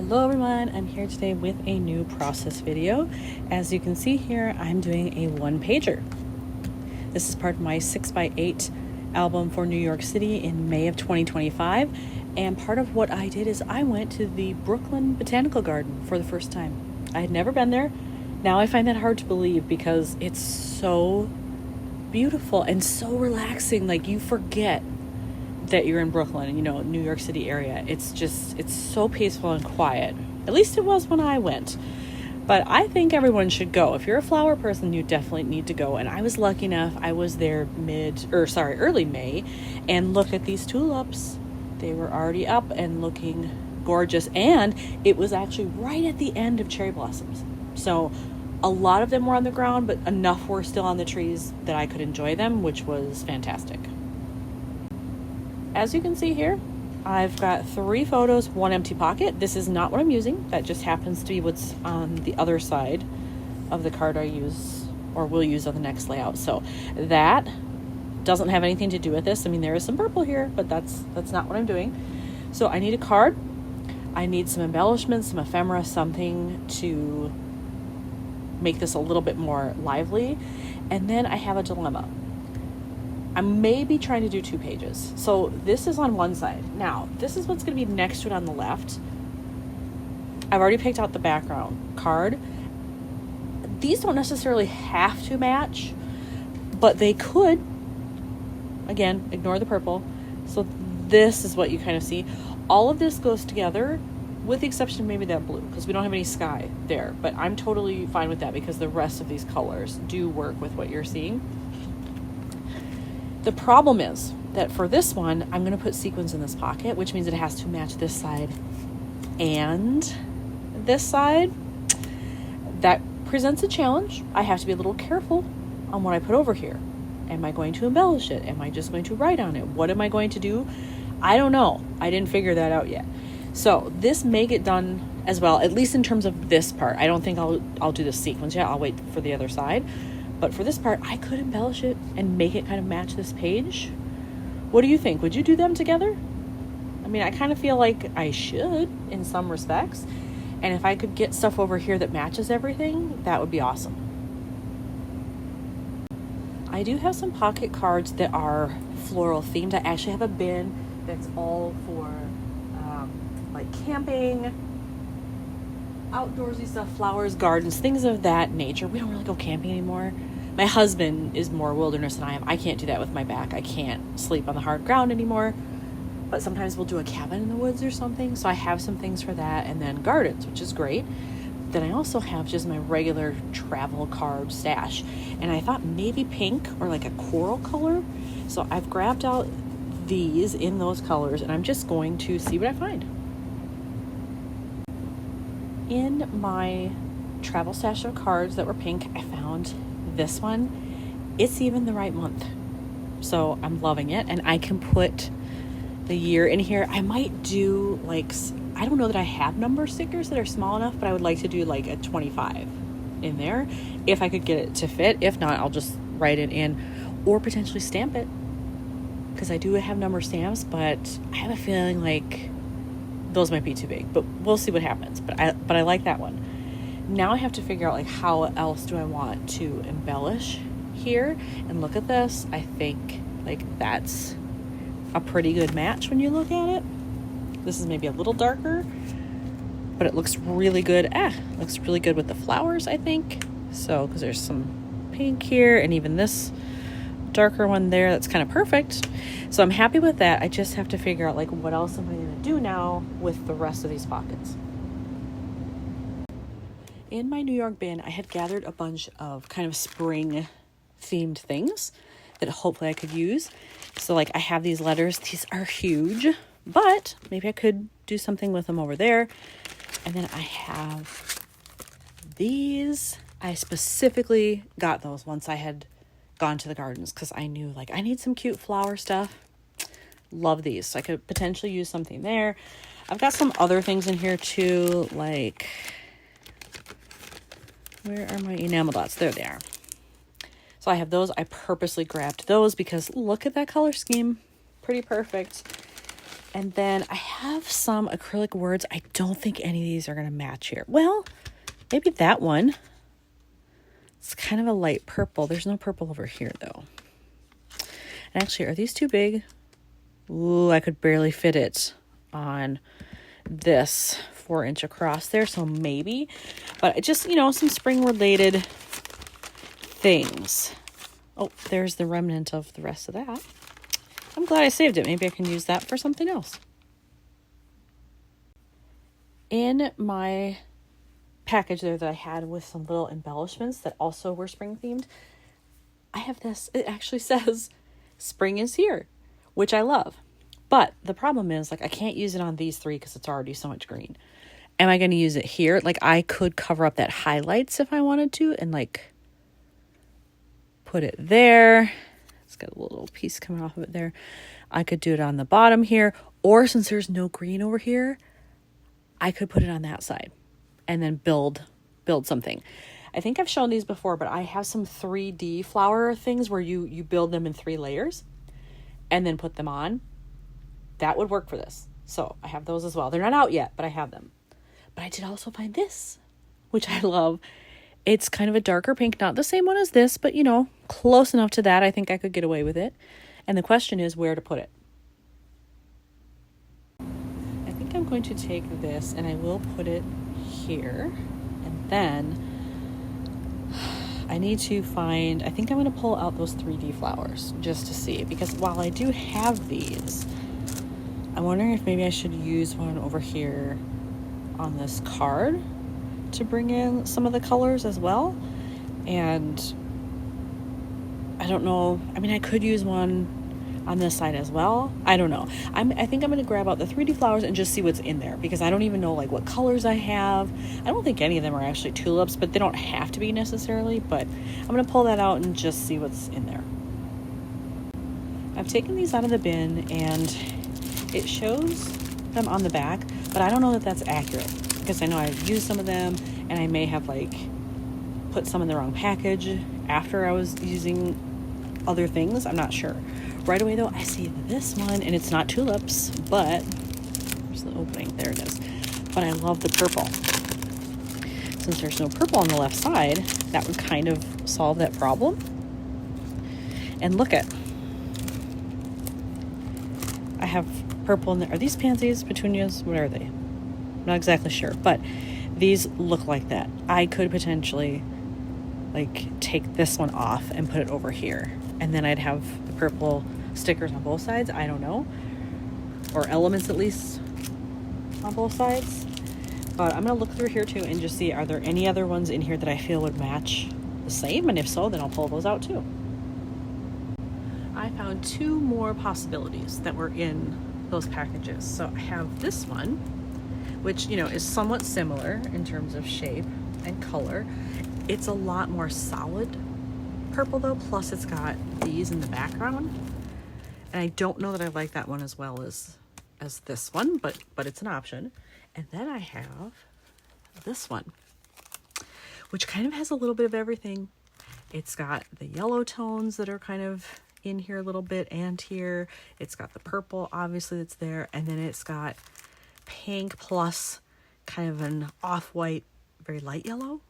Hello everyone, I'm here today with a new process video. As you can see here, I'm doing a one-pager. This is part of my 6x8 album for New York City in May of 2025. And part of what I did is I went to the Brooklyn Botanic Garden for the first time. I had never been there. Now I find that hard to believe because it's so beautiful and so relaxing. Like, you forget that you're in Brooklyn, New York City area. It's so peaceful and quiet. At least it was when I went. But I think everyone should go. If you're a flower person, you definitely need to go. And I was lucky enough, I was there early May, and look at these tulips. They were already up and looking gorgeous. And it was actually right at the end of cherry blossoms. So a lot of them were on the ground, but enough were still on the trees that I could enjoy them, which was fantastic. As you can see here, I've got 3 photos, 1 empty pocket. This is not what I'm using. That just happens to be what's on the other side of the card I use or will use on the next layout. So that doesn't have anything to do with this. I mean, there is some purple here, but that's not what I'm doing. So I need a card. I need some embellishments, some ephemera, something to make this a little bit more lively. And then I have a dilemma. I may be trying to do 2 pages. So this is on one side. Now, this is what's going to be next to it on the left. I've already picked out the background card. These don't necessarily have to match, but they could. Again, ignore the purple. So this is what you kind of see. All of this goes together with the exception of maybe that blue, because we don't have any sky there. But I'm totally fine with that because the rest of these colors do work with what you're seeing. The problem is that for this one, I'm going to put sequins in this pocket, which means it has to match this side and this side. That presents a challenge. I have to be a little careful on what I put over here. Am I going to embellish it? Am I just going to write on it? What am I going to do? I don't know. I didn't figure that out yet. So this may get done as well, at least in terms of this part. I don't think I'll do the sequins yet. I'll wait for the other side. But for this part, I could embellish it and make it kind of match this page. What do you think? Would you do them together? I mean, I kind of feel like I should in some respects. And if I could get stuff over here that matches everything, that would be awesome. I do have some pocket cards that are floral themed. I actually have a bin that's all for like camping, outdoorsy stuff, flowers, gardens, things of that nature. We don't really go camping anymore. My husband is more wilderness than I am. I can't do that with my back. I can't sleep on the hard ground anymore. But sometimes we'll do a cabin in the woods or something. So I have some things for that. And then gardens, which is great. Then I also have just my regular travel card stash. And I thought maybe pink or like a coral color. So I've grabbed out these in those colors. And I'm just going to see what I find. In my travel stash of cards that were pink, I found this one. It's even the right month. So I'm loving it. And I can put the year in here. I might do I don't know that I have number stickers that are small enough, but I would like to do like a 25 in there if I could get it to fit. If not, I'll just write it in or potentially stamp it because I do have number stamps, but I have a feeling like those might be too big, but we'll see what happens. But I like that one. Now I have to figure out how else do I want to embellish here. And look at this. I think that's a pretty good match when you look at it. This is maybe a little darker, but it looks really good. Looks really good with the flowers, I think. So, because there's some pink here and even this darker one there. That's kind of perfect. So I'm happy with that. I just have to figure out what else am I going to do now with the rest of these pockets. In my New York bin, I had gathered a bunch of kind of spring themed things that hopefully I could use. So I have these letters. These are huge, but maybe I could do something with them over there. And then I have these. I specifically got those once I had gone to the gardens because I knew I need some cute flower stuff. Love these. So I could potentially use something there. I've got some other things in here too, where are my enamel dots? There they are. So I have those. I purposely grabbed those because look at that color scheme. Pretty perfect. And then I have some acrylic words. I don't think any of these are going to match here. Well, maybe that one. It's kind of a light purple. There's no purple over here though. And actually, are these too big? Ooh, I could barely fit it on this 4-inch across there. So maybe, but just, you know, some spring related things. Oh, there's the remnant of the rest of that. I'm glad I saved it. Maybe I can use that for something else. In my package there that I had with some little embellishments that also were spring themed, I have this. It actually says spring is here, which I love. But the problem is, like, I can't use it on these 3 because it's already so much green. Am I going to use it here? Like, I could cover up that highlights if I wanted to and like put it there. It's got a little piece coming off of it there. I could do it on the bottom here, or since there's no green over here, I could put it on that side and then build something. I think I've shown these before, but I have some 3D flower things where you build them in 3 layers and then put them on. That would work for this. So I have those as well. They're not out yet, but I have them. But I did also find this, which I love. It's kind of a darker pink, not the same one as this, but you know, close enough to that. I think I could get away with it. And the question is where to put it. I think I'm going to take this and I will put it here. And then I need to find, I think I'm going to pull out those 3D flowers just to see, because while I do have these, I'm wondering if maybe I should use one over here on this card to bring in some of the colors as well. And I don't know, I mean, I could use one on this side as well. I don't know. I think I'm going to grab out the 3D flowers and just see what's in there, because I don't even know like what colors I have. I don't think any of them are actually tulips, but they don't have to be necessarily, but I'm going to pull that out and just see what's in there. I've taken these out of the bin and it shows them on the back, but I don't know that that's accurate, because I know I've used some of them and I may have like put some in the wrong package after I was using other things. I'm not sure. Right away though, I see this one and it's not tulips, but there's the opening. There it is. But I love the purple. Since there's no purple on the left side, that would kind of solve that problem. And look at, I have purple in there. Are these pansies, petunias? What are they? I'm not exactly sure, but these look like that. I could potentially like take this one off and put it over here, and then I'd have the purple stickers on both sides. I don't know, or elements at least on both sides. But I'm gonna look through here too and just see, are there any other ones in here that I feel would match the same, and if so, then I'll pull those out too. I found 2 more possibilities that were in those packages. So I have this one, which, you know, is somewhat similar in terms of shape and color. It's a lot more solid purple though, plus it's got these in the background. And I don't know that I like that one as well as this one, but it's an option. And then I have this one, which kind of has a little bit of everything. It's got the yellow tones that are kind of in here a little bit and here. It's got the purple, obviously, that's there. And then it's got pink plus kind of an off-white, very light yellow.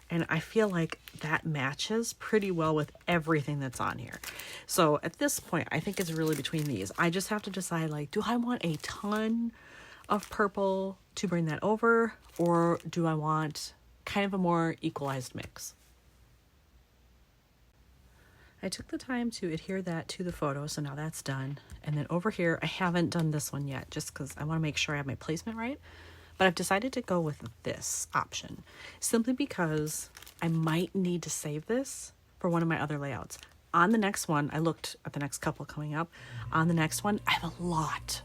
And I feel like that matches pretty well with everything that's on here. So at this point, I think it's really between these. I just have to decide, like, do I want a ton of purple to bring that over, or do I want kind of a more equalized mix? I took the time to adhere that to the photo, so now that's done. And then over here, I haven't done this one yet just because I want to make sure I have my placement right. But I've decided to go with this option simply because I might need to save this for one of my other layouts. On the next one, I looked at the next couple coming up. On the next one, I have a lot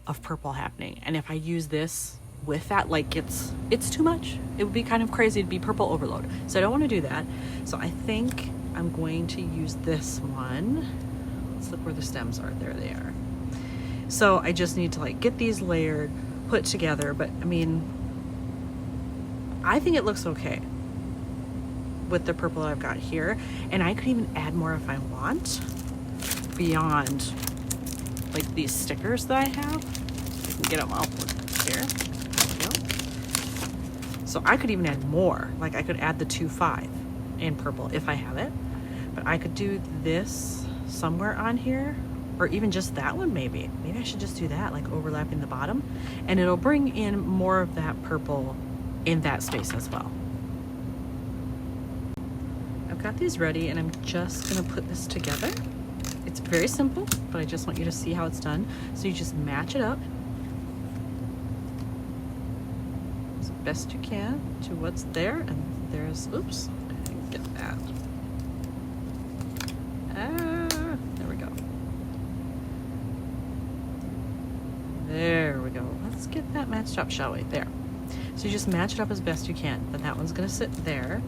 of purple happening. And if I use this with that, like, it's too much. It would be kind of crazy to be purple overload. So I don't want to do that. So I think I'm going to use this one. Let's look where the stems are. There they are. So I just need to, like, get these layered, put together. But I mean, I think it looks okay with the purple that I've got here. And I could even add more if I want, beyond like these stickers that I have. can get them out here. There we go. So I could even add more. Like I could add the 2-5 in purple if I have it. But I could do this somewhere on here, or even just that one maybe. Maybe I should just do that, like overlapping the bottom. And it'll bring in more of that purple in that space as well. I've got these ready and I'm just gonna put this together. It's very simple, but I just want you to see how it's done. So you just match it up as best you can to what's there. And there's, oops, I didn't get that. There we go. There we go. Let's get that matched up, shall we? There. So you just match it up as best you can. But that one's gonna sit there.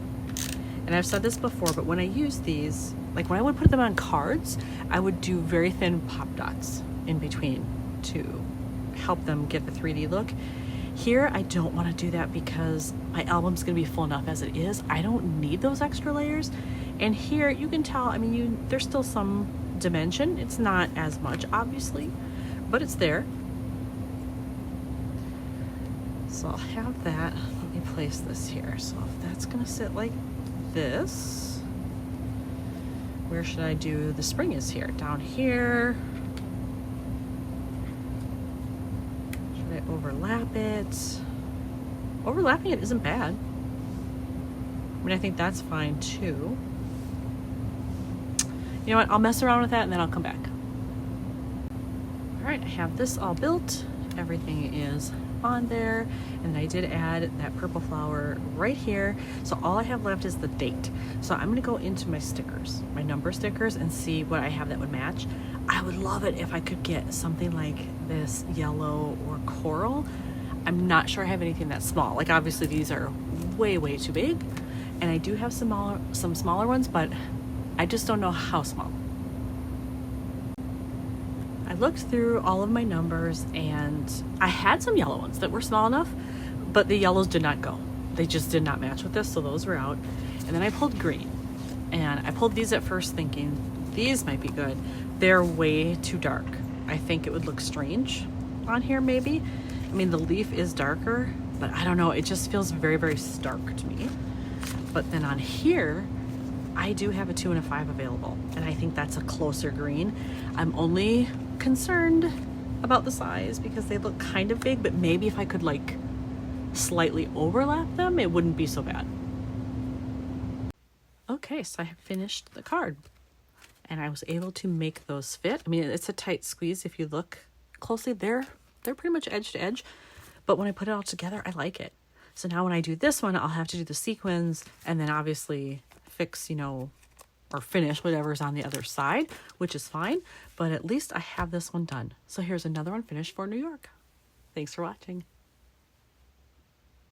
And I've said this before, but when I use these, like when I would put them on cards, I would do very thin pop dots in between to help them get the 3D look. Here, I don't want to do that because my album's going to be full enough as it is. I don't need those extra layers. And here, you can tell, I mean, there's still some dimension. It's not as much, obviously, but it's there. So I'll have that. Let me place this here. So if that's going to sit like this, where should I do the spring is here? Down here. Should I overlap it? Overlapping it isn't bad. I mean, I think that's fine too. You know what? I'll mess around with that and then I'll come back. All right, I have this all built. Everything is on there, and I did add that purple flower right here. So all I have left is the date. So I'm gonna go into my stickers, my number stickers, and see what I have that would match. I would love it if I could get something like this yellow or coral. I'm not sure I have anything that small. Like obviously these are way too big, and I do have some smaller ones, but I just don't know how small. I looked through all of my numbers and I had some yellow ones that were small enough, but the yellows did not go. They just did not match with this, so those were out. And then I pulled green, and I pulled these at first thinking these might be good. They're way too dark. I think it would look strange on here maybe. I mean, the leaf is darker, but I don't know, it just feels very stark to me. But then on here, I do have a 2 and a 5 available, and I think that's a closer green. I'm only concerned about the size because they look kind of big, but maybe if I could like slightly overlap them, it wouldn't be so bad. Okay, so I have finished the card and I was able to make those fit. I mean, it's a tight squeeze. If you look closely, they're pretty much edge to edge, but when I put it all together, I like it. So now when I do this one, I'll have to do the sequins and then obviously fix, you know, or finish whatever's on the other side, which is fine, but at least I have this one done. So here's another one finished for New York. Thanks for watching.